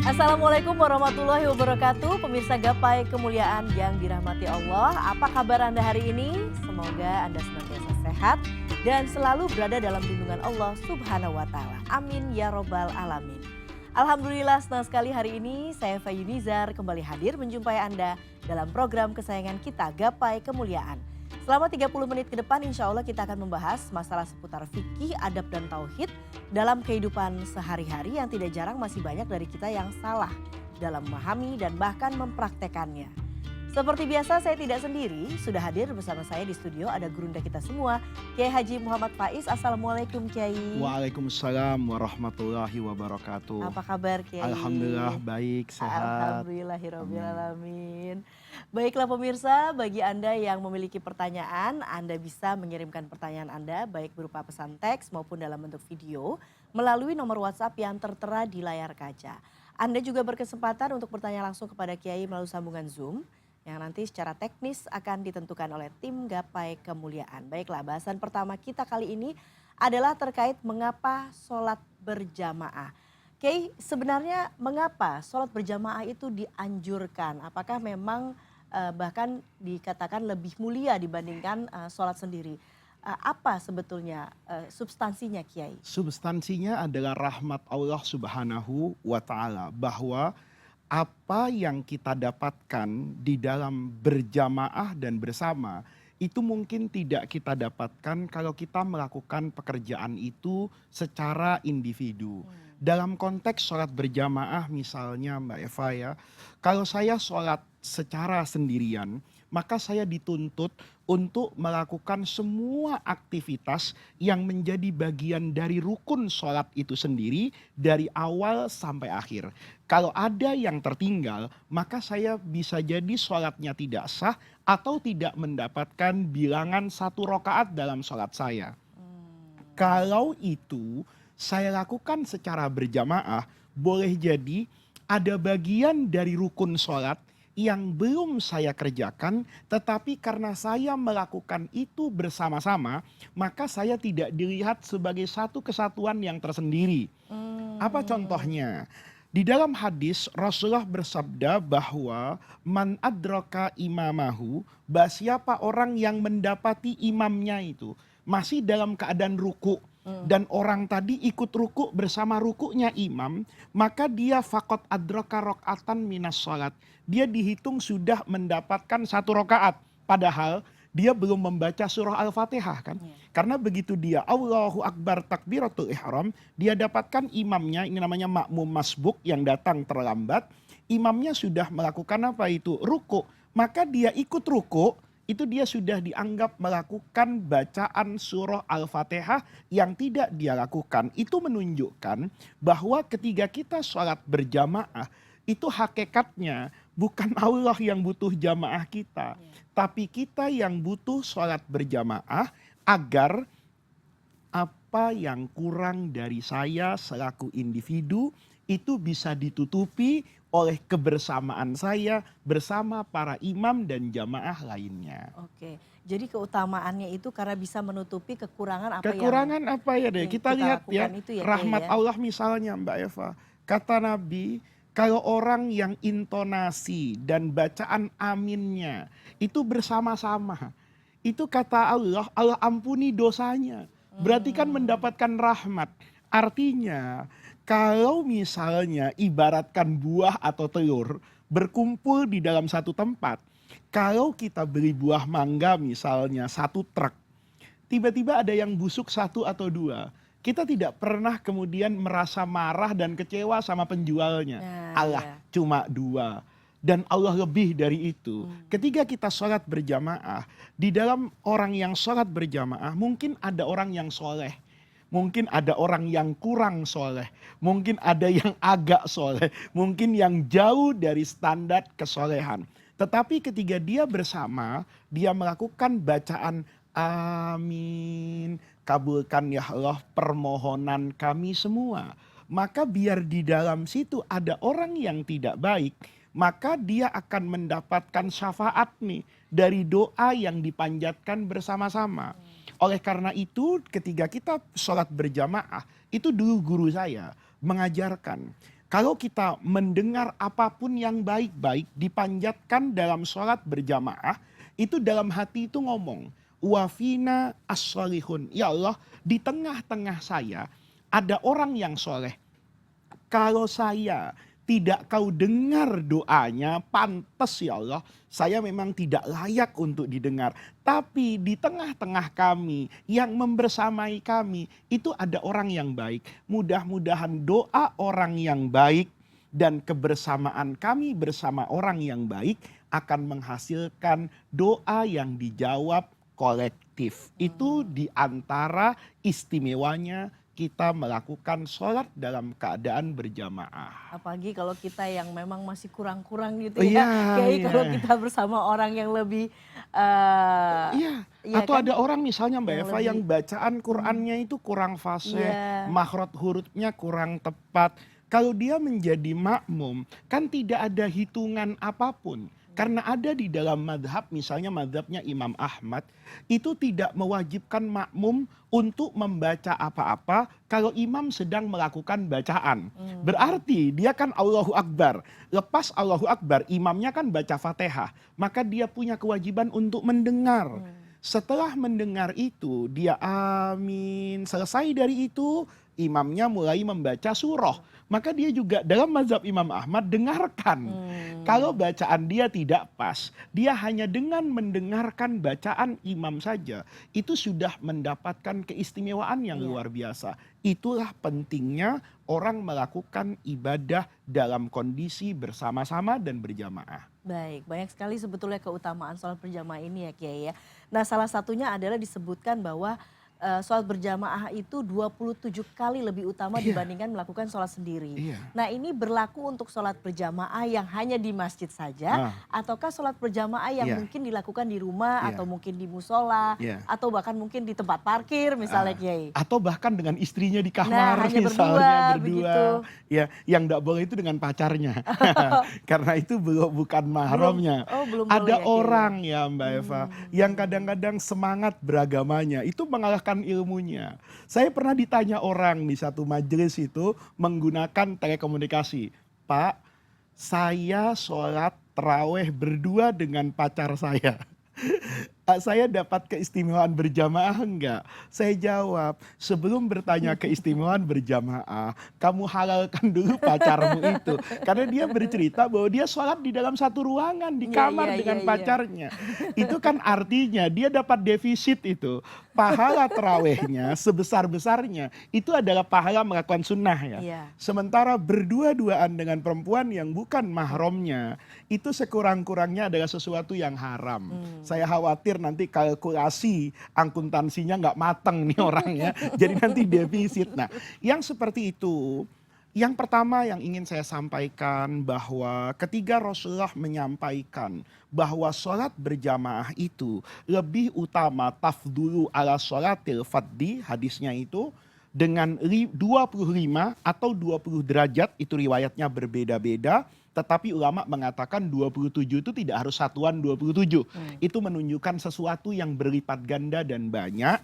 Assalamualaikum warahmatullahi wabarakatuh. Pemirsa Gapai Kemuliaan yang dirahmati Allah. Apa kabar Anda hari ini? Semoga Anda senantiasa sehat dan selalu berada dalam lindungan Allah Subhanahu wa taala. Amin ya robbal alamin. Alhamdulillah senang sekali hari ini saya Fayu Nizar kembali hadir menjumpai Anda dalam program kesayangan kita Gapai Kemuliaan. Selama 30 menit ke depan insya Allah kita akan membahas masalah seputar fikih, adab dan tauhid dalam kehidupan sehari-hari yang tidak jarang masih banyak dari kita yang salah dalam memahami dan bahkan mempraktekannya. Seperti biasa saya tidak sendiri, sudah hadir bersama saya di studio ada gurunda kita semua, Kiai Haji Muhammad Faiz. Assalamualaikum Kiai. Waalaikumsalam warahmatullahi wabarakatuh. Apa kabar Kiai? Alhamdulillah baik, sehat. Alhamdulillahirabbil alamin. Baiklah pemirsa, bagi Anda yang memiliki pertanyaan, Anda bisa mengirimkan pertanyaan Anda baik berupa pesan teks maupun dalam bentuk video melalui nomor WhatsApp yang tertera di layar kaca. Anda juga berkesempatan untuk bertanya langsung kepada Kiai melalui sambungan Zoom yang nanti secara teknis akan ditentukan oleh tim Gapai Kemuliaan. Baiklah, bahasan pertama kita kali ini adalah terkait mengapa sholat berjamaah. Kiai, sebenarnya mengapa sholat berjamaah itu dianjurkan? Apakah memang bahkan dikatakan lebih mulia dibandingkan sholat sendiri? Apa sebetulnya substansinya Kiai? Substansinya adalah rahmat Allah Subhanahu wa taala, bahwa apa yang kita dapatkan di dalam berjamaah dan bersama itu mungkin tidak kita dapatkan kalau kita melakukan pekerjaan itu secara individu. Dalam konteks sholat berjamaah misalnya Mbak Eva ya, kalau saya sholat secara sendirian, maka saya dituntut untuk melakukan semua aktivitas yang menjadi bagian dari rukun sholat itu sendiri dari awal sampai akhir. Kalau ada yang tertinggal, maka saya bisa jadi sholatnya tidak sah atau tidak mendapatkan bilangan 1 rakaat dalam sholat saya. Kalau itu saya lakukan secara berjamaah, boleh jadi ada bagian dari rukun sholat yang belum saya kerjakan, tetapi karena saya melakukan itu bersama-sama, maka saya tidak dilihat sebagai satu kesatuan yang tersendiri. Apa contohnya? Di dalam hadis Rasulullah bersabda bahwa man adraka imamahu, siapa orang yang mendapati imamnya itu masih dalam keadaan ruku, dan orang tadi ikut ruku bersama rukunya imam, maka dia fakot adraka rokatan minas sholat. Dia dihitung sudah mendapatkan 1 rakaat. Padahal dia belum membaca surah Al-Fatihah kan. Karena begitu dia Allahu Akbar takbiratul ihram, dia dapatkan imamnya, ini namanya makmum masbuk yang datang terlambat. Imamnya sudah melakukan apa itu? Ruku. Maka dia ikut ruku, itu dia sudah dianggap melakukan bacaan surah Al-Fatihah yang tidak dia lakukan. Itu menunjukkan bahwa ketika kita sholat berjamaah, itu hakikatnya bukan Allah yang butuh jamaah kita, tapi kita yang butuh sholat berjamaah agar apa yang kurang dari saya selaku individu itu bisa ditutupi oleh kebersamaan saya bersama para imam dan jamaah lainnya. Oke, jadi keutamaannya itu karena bisa menutupi kekurangan apa Kekurangan apa ya deh? yang Kita lihat ya, lakukan itu ya, Kiai, rahmat ya? Allah misalnya Mbak Eva. Kata Nabi, kalau orang yang intonasi dan bacaan aminnya itu bersama-sama, itu kata Allah, Allah ampuni dosanya. Berarti kan mendapatkan rahmat. Artinya, kalau misalnya ibaratkan buah atau telur berkumpul di dalam satu tempat, kalau kita beli buah mangga misalnya 1 truk, tiba-tiba ada yang busuk 1 atau 2, kita tidak pernah kemudian merasa marah dan kecewa sama penjualnya. Nah, Allah cuma 2. Dan Allah lebih dari itu. Ketika kita sholat berjamaah, di dalam orang yang sholat berjamaah, mungkin ada orang yang soleh. Mungkin ada orang yang kurang soleh. Mungkin ada yang agak soleh. Mungkin yang jauh dari standar kesolehan. Tetapi ketika dia bersama, dia melakukan bacaan amin, kabulkan ya Allah permohonan kami semua. Maka biar di dalam situ ada orang yang tidak baik, maka dia akan mendapatkan syafaat nih dari doa yang dipanjatkan bersama-sama. Oleh karena itu ketika kita sholat berjamaah, itu dulu guru saya mengajarkan, Kalau kita mendengar apapun yang baik-baik dipanjatkan dalam sholat berjamaah, itu dalam hati itu ngomong, wafina as-solihun. Ya Allah, di tengah-tengah saya ada orang yang soleh. Kalau saya tidak kau dengar doanya, pantas ya Allah, saya memang tidak layak untuk didengar. Tapi di tengah-tengah kami, yang membersamai kami, itu ada orang yang baik. Mudah-mudahan doa orang yang baik dan kebersamaan kami bersama orang yang baik akan menghasilkan doa yang dijawab kolektif. Itu di antara istimewanya kita melakukan sholat dalam keadaan berjamaah. Apalagi kalau kita yang memang masih kurang-kurang gitu Oh, ya. iya, Kayak iya. kalau kita bersama orang yang lebih Iya, iya atau kan? ada orang misalnya Mbak Yang Eva lebih yang bacaan Qur'annya itu kurang fasih, iya. makhraj hurufnya kurang tepat. Kalau dia menjadi makmum, kan tidak ada hitungan apapun. Karena ada di dalam madhab, misalnya madhabnya Imam Ahmad, itu tidak mewajibkan makmum untuk membaca apa-apa kalau imam sedang melakukan bacaan. Berarti dia kan Allahu Akbar. Lepas Allahu Akbar, imamnya kan baca Fatihah. Maka dia punya kewajiban untuk mendengar. Setelah mendengar itu, dia amin. Selesai dari itu, imamnya mulai membaca surah. Maka dia juga dalam mazhab Imam Ahmad dengarkan. Kalau bacaan dia tidak pas, dia hanya dengan mendengarkan bacaan imam saja, itu sudah mendapatkan keistimewaan yang luar biasa. Itulah pentingnya orang melakukan ibadah dalam kondisi bersama-sama dan berjamaah. Baik, banyak sekali sebetulnya keutamaan sholat berjamaah ini ya Kiai ya. Nah salah satunya adalah disebutkan bahwa sholat berjamaah itu 27 kali lebih utama dibandingkan melakukan sholat sendiri. Nah ini berlaku untuk sholat berjamaah yang hanya di masjid saja, ataukah sholat berjamaah yang mungkin dilakukan di rumah atau mungkin di musola, atau bahkan mungkin di tempat parkir misalnya Kiai. Atau bahkan dengan istrinya di kamar hanya misalnya berdua. begitu. Ya, yang tidak boleh itu dengan pacarnya. Karena itu bukan mahramnya. Belum Ada boleh ya, orang ya Mbak Eva yang kadang-kadang semangat beragamanya itu mengalahkan ilmunya. Saya pernah ditanya orang di satu majelis itu menggunakan telekomunikasi. Pak, saya sholat terawih berdua dengan pacar saya. Saya dapat keistimewaan berjamaah enggak? Saya jawab, sebelum bertanya keistimewaan berjamaah, kamu halalkan dulu pacarmu itu. Karena dia bercerita bahwa dia sholat di dalam satu ruangan, di kamar dengan pacarnya. Itu kan artinya dia dapat defisit itu. Pahala terawihnya sebesar-besarnya, itu adalah pahala melakukan sunnah ya. Sementara berdua-duaan dengan perempuan yang bukan mahramnya, itu sekurang-kurangnya adalah sesuatu yang haram. Saya khawatir nanti kalkulasi akuntansinya nggak mateng nih orangnya, jadi nanti defisit. Nah, yang seperti itu, yang pertama yang ingin saya sampaikan bahwa ketika Rasulullah menyampaikan bahwa sholat berjamaah itu lebih utama tafdulu ala sholatil faddi, hadisnya itu dengan 25 atau 20 derajat, itu riwayatnya berbeda-beda. Tetapi ulama mengatakan 27 itu tidak harus satuan 27. Itu menunjukkan sesuatu yang berlipat ganda dan banyak.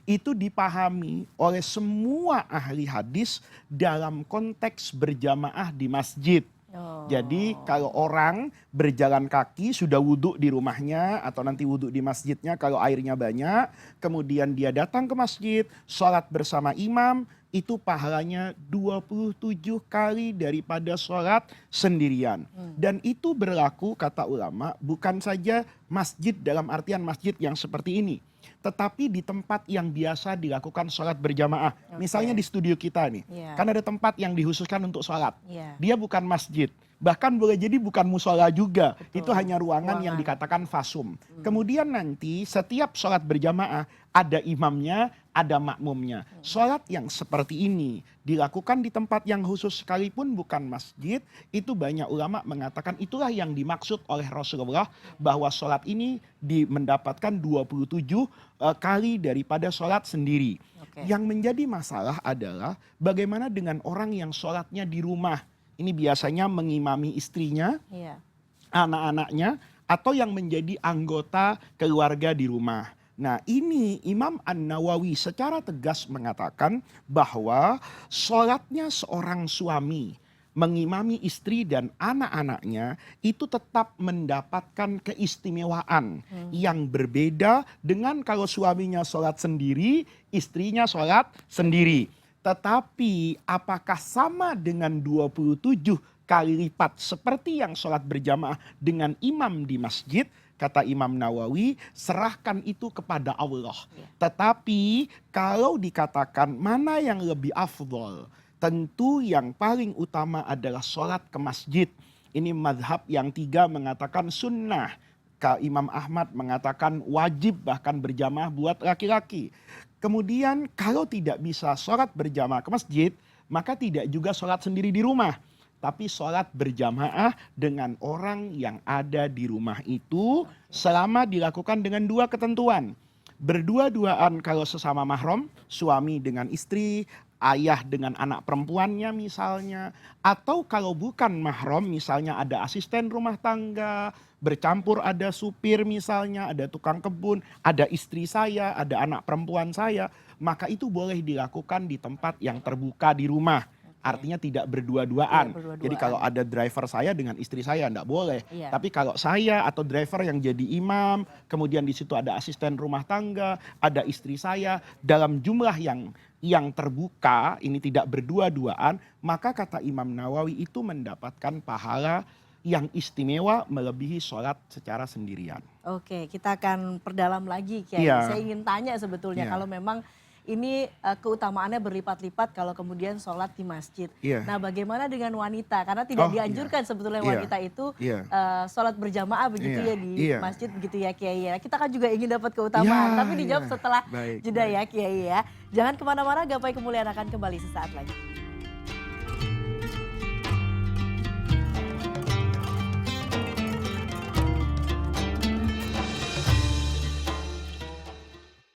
Itu dipahami oleh semua ahli hadis dalam konteks berjamaah di masjid. Jadi kalau orang berjalan kaki sudah wudhu di rumahnya atau nanti wudhu di masjidnya kalau airnya banyak, kemudian dia datang ke masjid, sholat bersama imam, itu pahalanya 27 kali daripada sholat sendirian. Dan itu berlaku kata ulama bukan saja masjid dalam artian masjid yang seperti ini, tetapi di tempat yang biasa dilakukan sholat berjamaah. Misalnya di studio kita nih, kan ada tempat yang dikhususkan untuk sholat. Dia bukan masjid, bahkan boleh jadi bukan musola juga. Itu hanya ruangan yang dikatakan fasum. Kemudian nanti setiap sholat berjamaah ada imamnya, ada makmumnya. Sholat yang seperti ini dilakukan di tempat yang khusus sekalipun bukan masjid, itu banyak ulama mengatakan itulah yang dimaksud oleh Rasulullah bahwa sholat ini mendapatkan 27 kali daripada sholat sendiri. Yang menjadi masalah adalah bagaimana dengan orang yang sholatnya di rumah. Ini biasanya mengimami istrinya, anak-anaknya, atau yang menjadi anggota keluarga di rumah. Nah ini Imam An-Nawawi secara tegas mengatakan bahwa sholatnya seorang suami mengimami istri dan anak-anaknya itu tetap mendapatkan keistimewaan yang berbeda dengan kalau suaminya sholat sendiri, istrinya sholat sendiri. Tetapi apakah sama dengan 27 kali lipat seperti yang sholat berjamaah dengan imam di masjid? Kata Imam Nawawi, serahkan itu kepada Allah. Tetapi kalau dikatakan mana yang lebih afdol, tentu yang paling utama adalah sholat ke masjid. Ini madhab yang 3 mengatakan sunnah. Imam Ahmad mengatakan wajib bahkan berjamaah buat laki-laki. Kemudian kalau tidak bisa sholat berjamaah ke masjid, maka tidak juga sholat sendiri di rumah. Tapi sholat berjamaah dengan orang yang ada di rumah itu selama dilakukan dengan 2 ketentuan. Berdua-duaan kalau sesama mahram, suami dengan istri, ayah dengan anak perempuannya misalnya. Atau kalau bukan mahram, misalnya ada asisten rumah tangga, bercampur ada supir misalnya, ada tukang kebun, ada istri saya, ada anak perempuan saya. Maka itu boleh dilakukan di tempat yang terbuka di rumah. Artinya tidak berdua-duaan. Jadi kalau ada driver saya dengan istri saya enggak boleh. Tapi kalau saya atau driver yang jadi imam, kemudian di situ ada asisten rumah tangga, ada istri saya dalam jumlah yang terbuka, ini tidak berdua-duaan, maka kata Imam Nawawi itu mendapatkan pahala yang istimewa melebihi sholat secara sendirian. Oke, kita akan perdalam lagi Kiai. Saya ingin tanya sebetulnya kalau memang ini keutamaannya berlipat-lipat kalau kemudian sholat di masjid. Nah bagaimana dengan wanita? Karena tidak dianjurkan sebetulnya wanita itu sholat berjamaah begitu ya di masjid begitu ya Kiai ya. Kita kan juga ingin dapat keutamaan. Tapi dijawab setelah jeda ya Kiai ya. Jangan kemana-mana, Gapai Kemuliaan akan kembali sesaat lagi.